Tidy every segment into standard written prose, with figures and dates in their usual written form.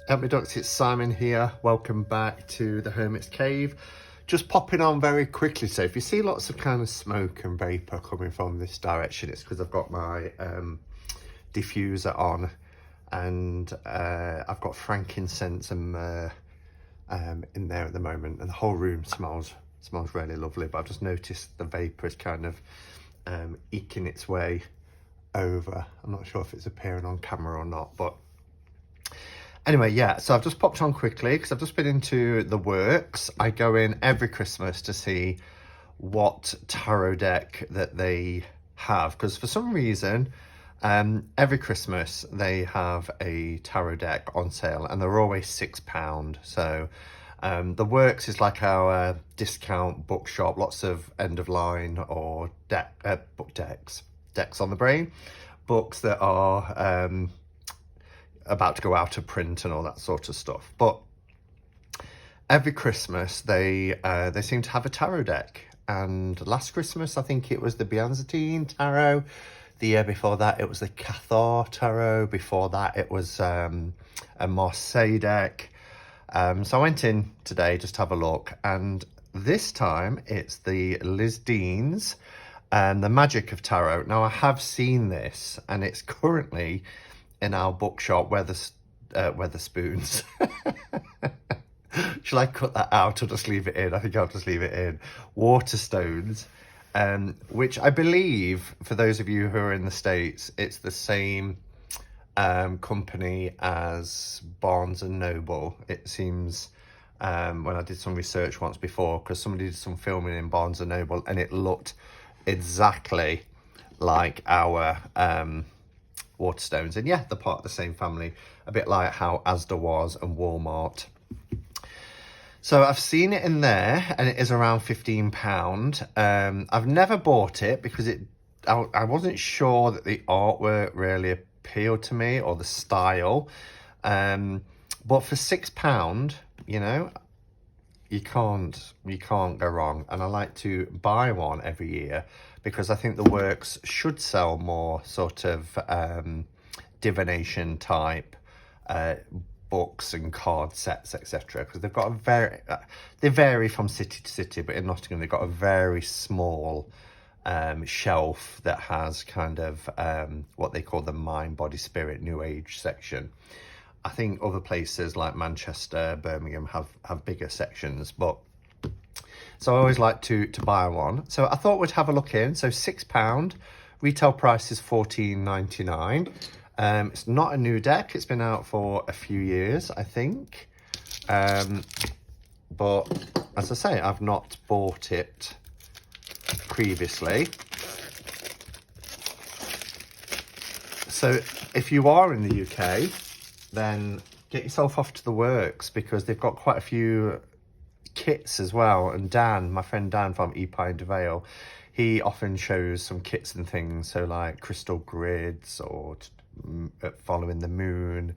Help me ducks, it's Simon here. Welcome back to the Hermit's Cave. Just popping on very quickly. So if you see lots of kind of smoke and vapour coming from this direction, it's because I've got my diffuser on, and I've got frankincense and myrrh in there at the moment, and the whole room smells really lovely. But I've just noticed the vapour is kind of eking its way over. I'm not sure if it's appearing on camera or not, but anyway, yeah, so I've just popped on quickly because I've just been into the works. I go in every Christmas to see what tarot deck that they have, because for some reason, every Christmas they have a tarot deck on sale and they're always £6. So the works is like our discount bookshop, lots of end of line or book decks on the brain, books that are about to go out of print and all that sort of stuff. But every Christmas they seem to have a tarot deck, and last Christmas I think it was the Byzantine tarot, the year before that it was the Cathar tarot, before that it was a Marseille deck. So I went in today just to have a look, and this time it's the Liz Dean's and the Magic of Tarot. Now I have seen this, and it's currently in our bookshop, Weatherspoons. Shall I cut that out or just leave it in? I think I'll just leave it in. Waterstones, which I believe, for those of you who are in the States, it's the same company as Barnes and Noble. It seems, when I did some research once before, because somebody did some filming in Barnes and Noble, and it looked exactly like our Waterstones, and yeah, they're part of the same family, a bit like how Asda was and Walmart. So I've seen it in there, and it is around £15. I've never bought it because I wasn't sure that the artwork really appealed to me, or the style. But for £6, you know, you can't go wrong. And I like to buy one every year because I think the works should sell more sort of divination type books and card sets, etc. Because they've got they vary from city to city, but in Nottingham they've got a very small shelf that has kind of what they call the mind, body, spirit, new age section. I think other places like Manchester, Birmingham have bigger sections, but so I always like to buy one. So I thought we'd have a look in. So £6, retail price is $14.99. It's not a new deck. It's been out for a few years, I think. But as I say, I've not bought it previously. So if you are in the UK, then get yourself off to the works, because they've got quite a few kits as well. And Dan, my friend Dan from Epi and Vale, he often shows some kits and things, so like crystal grids or following the moon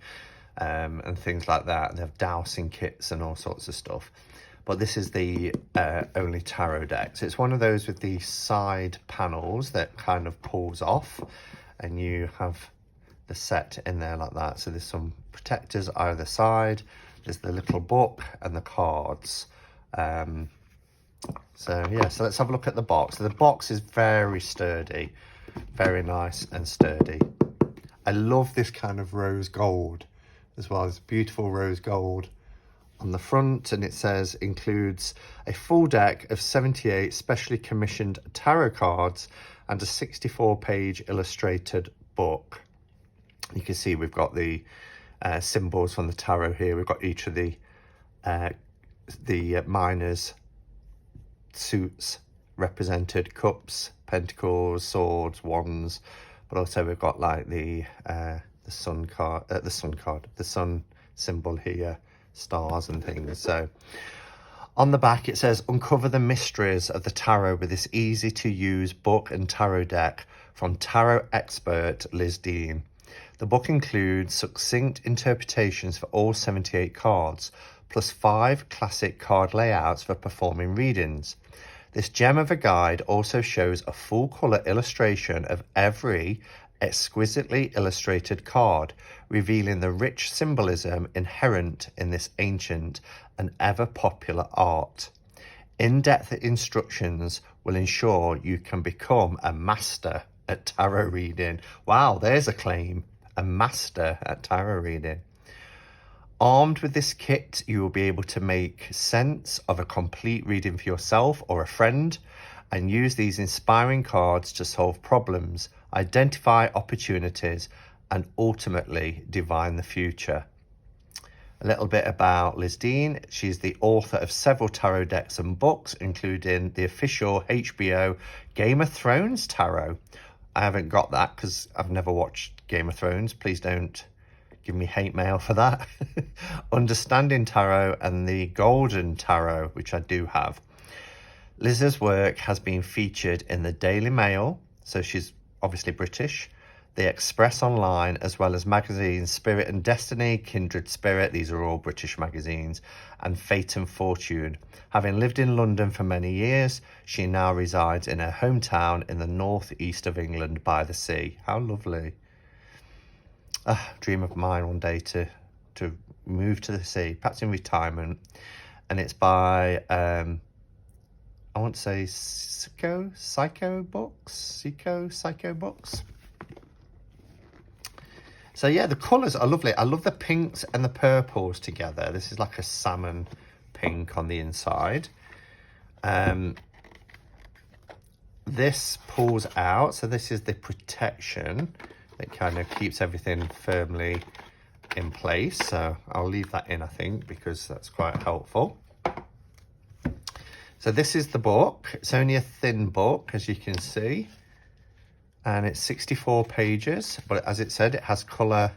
and things like that. They have dowsing kits and all sorts of stuff. But this is the only tarot deck. So it's one of those with the side panels that kind of pulls off, and you have the set in there like that. So there's some protectors either side. There's the little book and the cards. So yeah, so let's have a look at the box. So the box is very sturdy, very nice and sturdy. I love this kind of rose gold as well. It's beautiful rose gold on the front, and it says includes a full deck of 78 specially commissioned tarot cards and a 64-page illustrated book. You can see we've got the symbols from the tarot here. We've got each of the miners' suits represented: cups, pentacles, swords, wands. But also we've got like the sun symbol here, stars and things. So on the back it says, uncover the mysteries of the tarot with this easy to use book and tarot deck from tarot expert Liz Dean. The book includes succinct interpretations for all 78 cards, plus 5 classic card layouts for performing readings. This gem of a guide also shows a full colour illustration of every exquisitely illustrated card, revealing the rich symbolism inherent in this ancient and ever popular art. In-depth instructions will ensure you can become a master at tarot reading. Wow, there's a claim. A master at tarot reading. Armed with this kit, you will be able to make sense of a complete reading for yourself or a friend and use these inspiring cards to solve problems, identify opportunities, and ultimately divine the future. A little bit about Liz Dean. She's the author of several tarot decks and books, including the official HBO Game of Thrones tarot. I haven't got that because I've never watched Game of Thrones. Please don't give me hate mail for that. Understanding Tarot and the Golden Tarot, which I do have. Liz's work has been featured in the Daily Mail, so she's obviously British, The Express Online, as well as magazines Spirit and Destiny, Kindred Spirit, these are all British magazines, and Fate and Fortune. Having lived in London for many years, she now resides in her hometown in the northeast of England by the sea. How lovely. Dream of mine one day to move to the sea, perhaps in retirement. And it's by, I want to say Psycho Books. So yeah, the colours are lovely. I love the pinks and the purples together. This is like a salmon pink on the inside. This pulls out, so this is the protection that kind of keeps everything firmly in place. So I'll leave that in, I think, because that's quite helpful. So this is the book. It's only a thin book, as you can see. And it's 64 pages, but as it said, it has colour.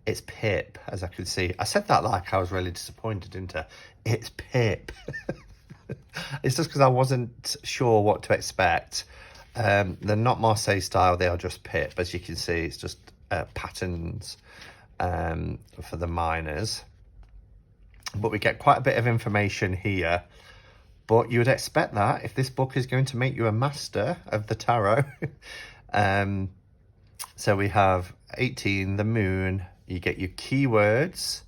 It's pip, as I could see. I said that like I was really disappointed, didn't I? It's pip. It's just because I wasn't sure what to expect. They're not Marseille style, they are just pip. As you can see, it's just patterns for the miners. But we get quite a bit of information here. But you would expect that if this book is going to make you a master of the tarot. So we have 18, the moon, you get your keywords,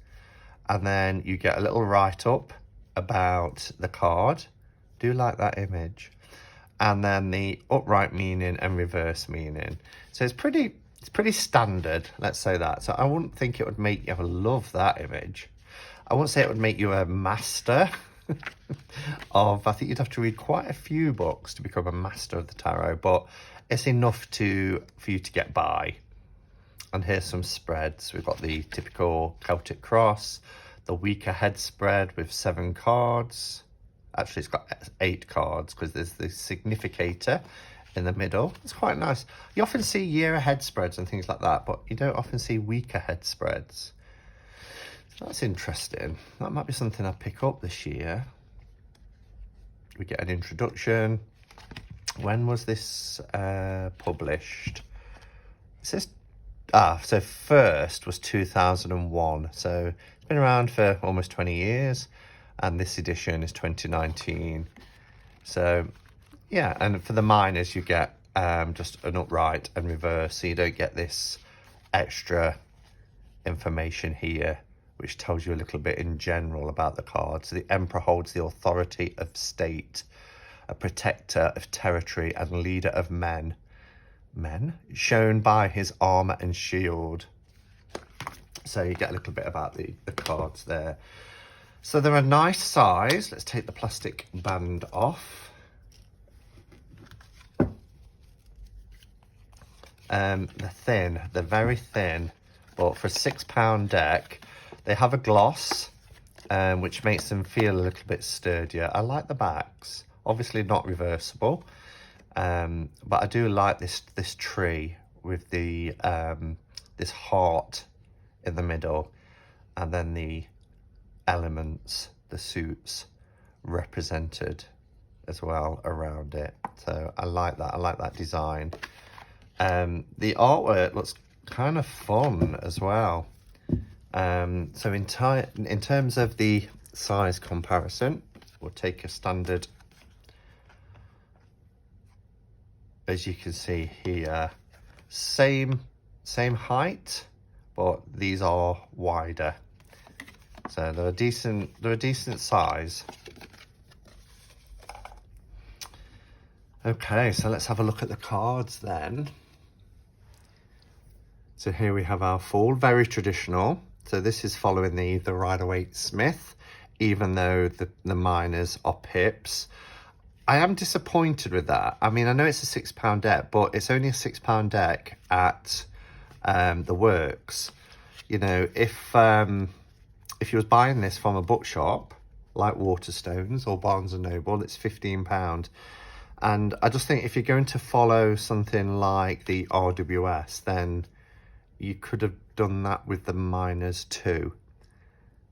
and then you get a little write-up about the card. Do like that image. And then the upright meaning and reverse meaning. So it's pretty standard, let's say that. So I wouldn't think it would make you love that image. I wouldn't say it would make you a master of, I think you'd have to read quite a few books to become a master of the tarot, but it's enough for you to get by. And here's some spreads. We've got the typical Celtic cross, the week ahead spread with 7 cards. Actually, it's got 8 cards because there's the significator in the middle. It's quite nice. You often see year ahead spreads and things like that, but you don't often see week ahead spreads. So that's interesting. That might be something I pick up this year. We get an introduction. When was this published? It says, so first was 2001. So it's been around for almost 20 years. And this edition is 2019. So, yeah, and for the minors, you get just an upright and reverse. So you don't get this extra information here, which tells you a little bit in general about the card. So the Emperor holds the authority of state, a protector of territory and leader of men, shown by his armour and shield. So you get a little bit about the cards there. So they're a nice size. Let's take the plastic band off. They're very thin, but for a £6 deck, they have a gloss, which makes them feel a little bit sturdier. I like the backs. Obviously not reversible, but I do like this tree with the this heart in the middle, and then the elements, the suits represented as well around it. So I like that. I like that design. The artwork looks kind of fun as well. So in terms of the size comparison, we'll take a standard. As you can see here, same same height, but these are wider. So they're a decent size. Okay, so let's have a look at the cards then. So here we have our Fool, very traditional. So this is following the Rider-Waite Smith, even though the minors are pips. I am disappointed with that. I mean, I know it's a £6 deck, but it's only a £6 deck at the Works. You know, if you was buying this from a bookshop like Waterstones or Barnes and Noble, it's £15. And I just think if you're going to follow something like the RWS, then you could have done that with the minors too.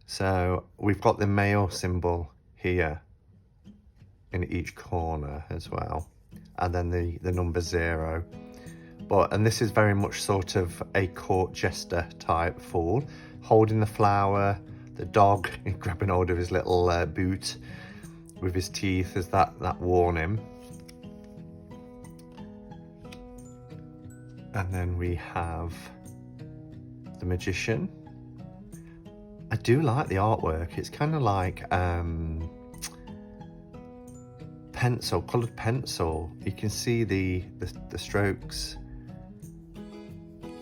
So we've got the male symbol here in each corner as well, and then the number 0. And this is very much sort of a court jester type Fool, holding the flower, the dog grabbing hold of his little boot with his teeth as that warn him. And then we have the Magician. I do like the artwork. It's kind of like coloured pencil. You can see the strokes.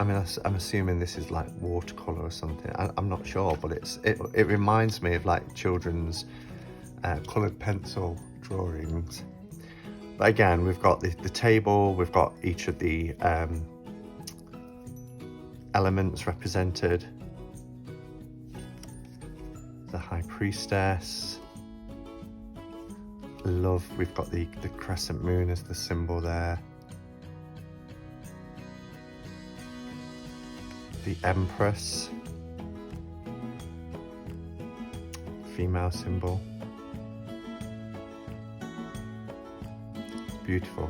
I mean, I'm assuming this is like watercolour or something. I'm not sure, but it reminds me of like children's coloured pencil drawings. But again, we've got the table, we've got each of the elements represented. The High Priestess. Love, we've got the crescent moon as the symbol there. The Empress. Female symbol. Beautiful.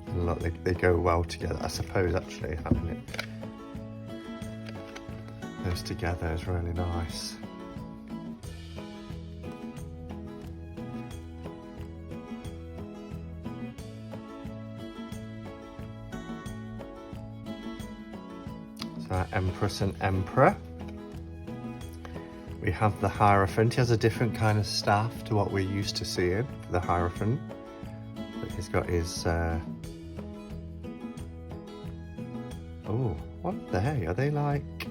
And look, they go well together. I suppose actually having those together is really nice. So our Empress and Emperor. We have the Hierophant. He has a different kind of staff to what we're used to seeing for the Hierophant. But he's got his... Oh, what are they? Are they like...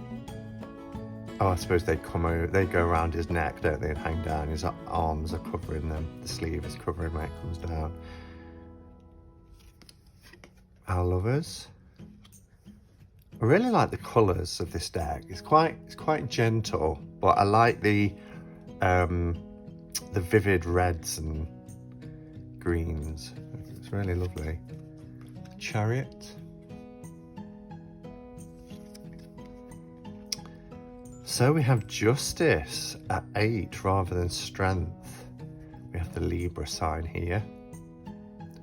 Oh, I suppose they go around his neck, don't they, and hang down. His arms are covering them. The sleeve is covering when it comes down. Our Lovers. I really like the colours of this deck. It's quite gentle, but I like the vivid reds and greens. It's really lovely. Chariot. So we have Justice at 8 rather than Strength. We have the Libra sign here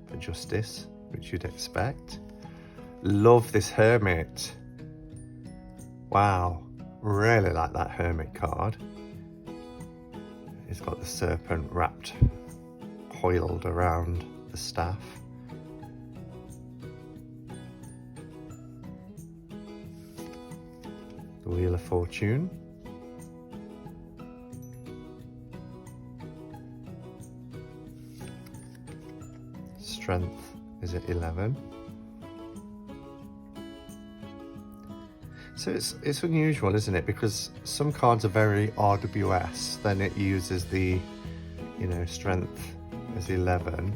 for Justice, which you'd expect. Love this Hermit. Wow, really like that Hermit card. He's got the serpent wrapped, coiled around the staff. The Wheel of Fortune. Strength is at 11. So it's unusual, isn't it? Because some cards are very RWS, then it uses the, you know, strength as 11.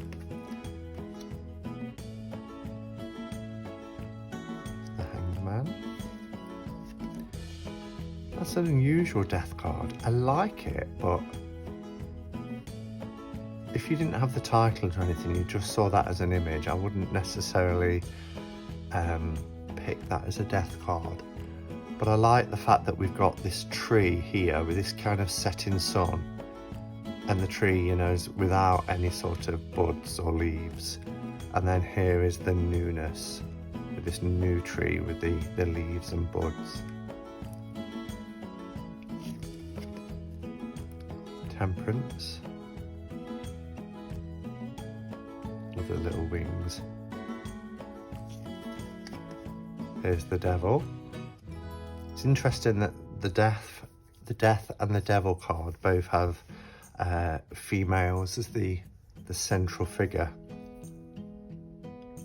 The Hanged Man. That's an unusual death card. I like it, but if you didn't have the title or anything, you just saw that as an image, I wouldn't necessarily pick that as a death card. But I like the fact that we've got this tree here with this kind of setting sun, and the tree, you know, is without any sort of buds or leaves. And then here is the newness with this new tree with the leaves and buds. Temperance. Love the little wings. Here's the devil. It's interesting that the death and the devil card both have females as the central figure.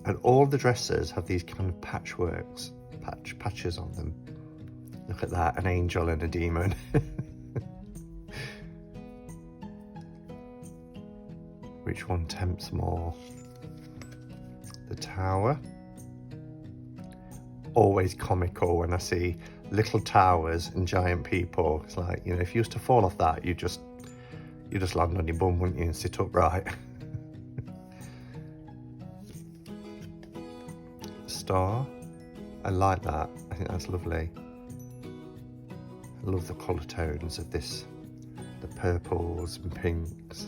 And all the dresses have these kind of patches on them. Look at that, an angel and a demon. Which one tempts more? The tower. Always comical when I see little towers and giant people. It's like, you know, if you used to fall off that, you just land on your bum, wouldn't you, and sit upright. Star. I like that. I think that's lovely. I love the colour tones of this. The purples and pinks.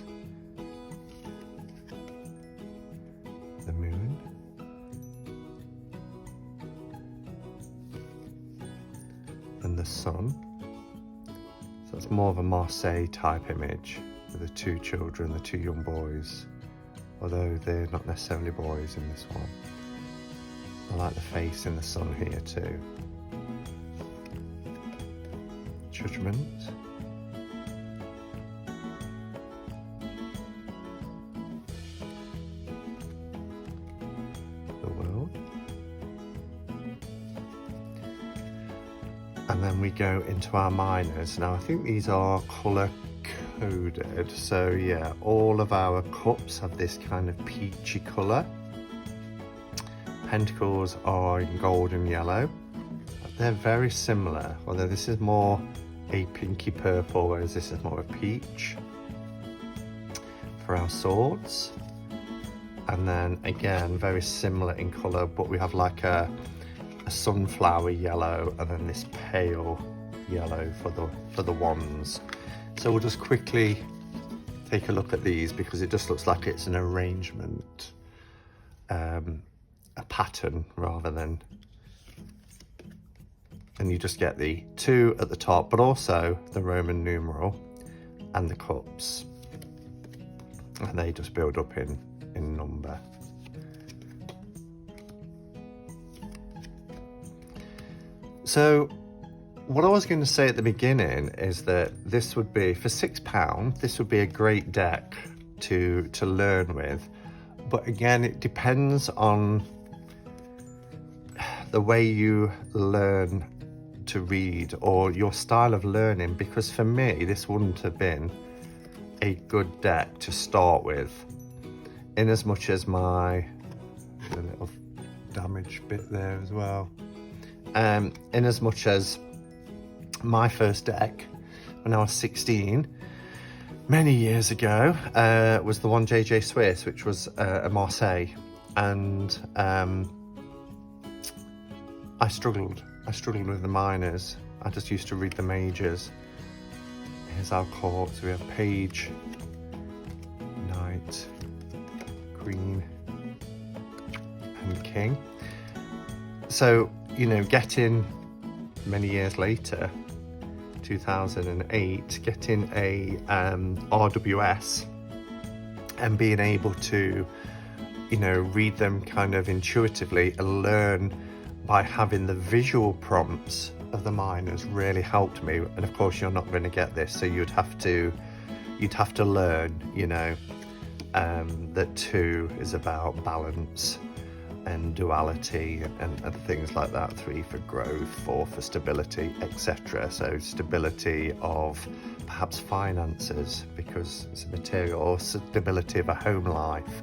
The moon. And the sun. So it's more of a Marseille type image with the two children, the two young boys, although they're not necessarily boys in this one. I like the face in the sun here too. Judgment. The world. And then we go into our minors. Now I think these are colour coded. So yeah, all of our cups have this kind of peachy colour. Pentacles are in gold and yellow. They're very similar, although this is more a pinky purple, whereas this is more a peach. For our swords. And then again, very similar in colour, but we have like a sunflower yellow and then this pale yellow for the wands. So we'll just quickly take a look at these because it just looks like it's an arrangement, a pattern rather than, and you just get the 2 at the top, but also the Roman numeral and the cups, and they just build up in number. So what I was going to say at the beginning is that this would be, for £6, this would be a great deck to learn with. But again, it depends on the way you learn to read or your style of learning, because for me, this wouldn't have been a good deck to start with, in as much as my little damage bit there as well. In as much as my first deck when I was 16, many years ago, was the one JJ Swiss, which was a Marseille, and I struggled with the minors. I just used to read the majors. Here's our courts. We have page, knight, queen, and king. So, you know, getting many years later, 2008, getting a RWS and being able to, you know, read them kind of intuitively and learn by having the visual prompts of the minors really helped me. And of course, you're not going to get this, so you'd have to learn, you know, that 2 is about balance and duality and things like that. 3 for growth, 4 for stability, etc. So stability of perhaps finances because it's a material, or stability of a home life,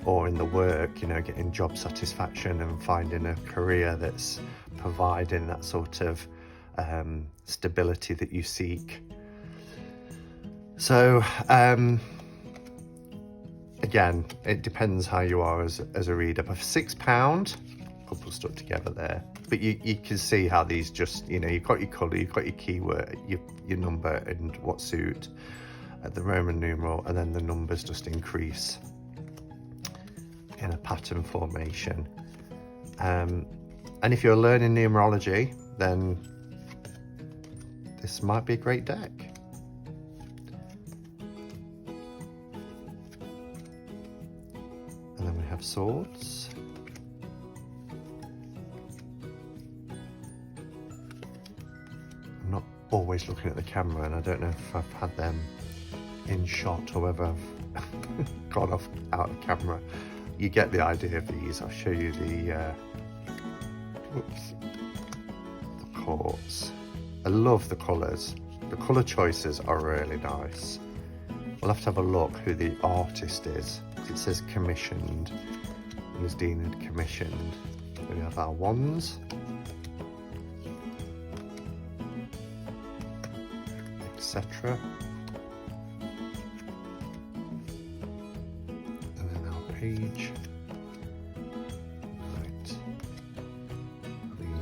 or in the work, you know, getting job satisfaction and finding a career that's providing that sort of stability that you seek. So again, it depends how you are as a reader. But for £6, a couple stuck together there. But you can see how these just, you know, you've got your colour, you've got your keyword, your number and what suit, the Roman numeral, and then the numbers just increase in a pattern formation. And if you're learning numerology, then this might be a great deck. And then we have swords. always looking at the camera, and I don't know if I've had them in shot or whether I've gone off out of camera. You get the idea of these. I'll show you the quartz. I love the colours. The colour choices are really nice. We'll have to have a look who the artist is. It says commissioned. Liz Dean had commissioned. We have our wands, etc. And then our page. Right. Queen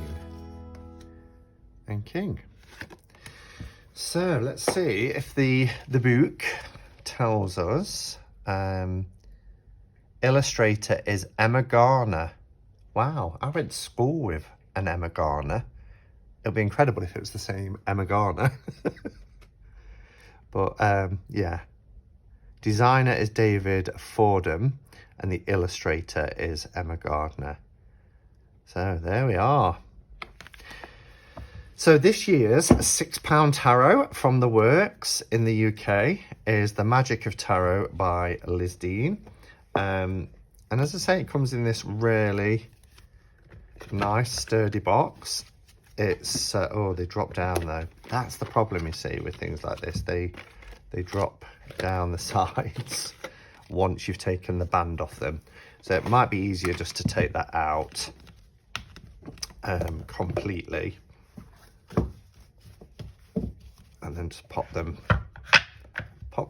and King. So let's see if the book tells us. Illustrator is Emma Garner. Wow, I went to school with an Emma Garner. It would be incredible if it was the same Emma Garner. But yeah, designer is David Fordham and the illustrator is Emma Gardner. So there we are. So this year's £6 tarot from the works in the UK is The Magic of Tarot by Liz Dean. And as I say, it comes in this really nice sturdy box. It's oh, they drop down though. That's the problem, you see, with things like this. They drop down the sides once you've taken the band off them. So it might be easier just to take that out completely, and then just pop them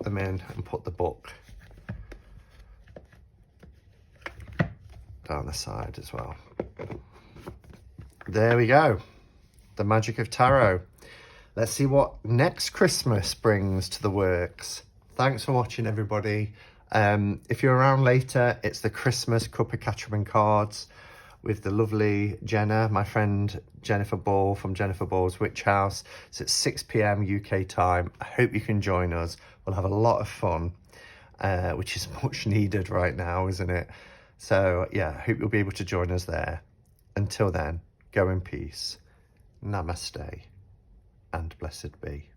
in and put the book down the side as well. There we go. The Magic of Tarot. Let's see what next Christmas brings to the works. Thanks for watching, everybody. If you're around later, it's the Christmas Cup of Catcherman cards with the lovely Jenna, my friend Jennifer Ball from Jennifer Ball's Witch House. It's at 6 p.m. UK time. I hope you can join us. We'll have a lot of fun, which is much needed right now, isn't it? So yeah, I hope you'll be able to join us there. Until then, go in peace. Namaste and blessed be.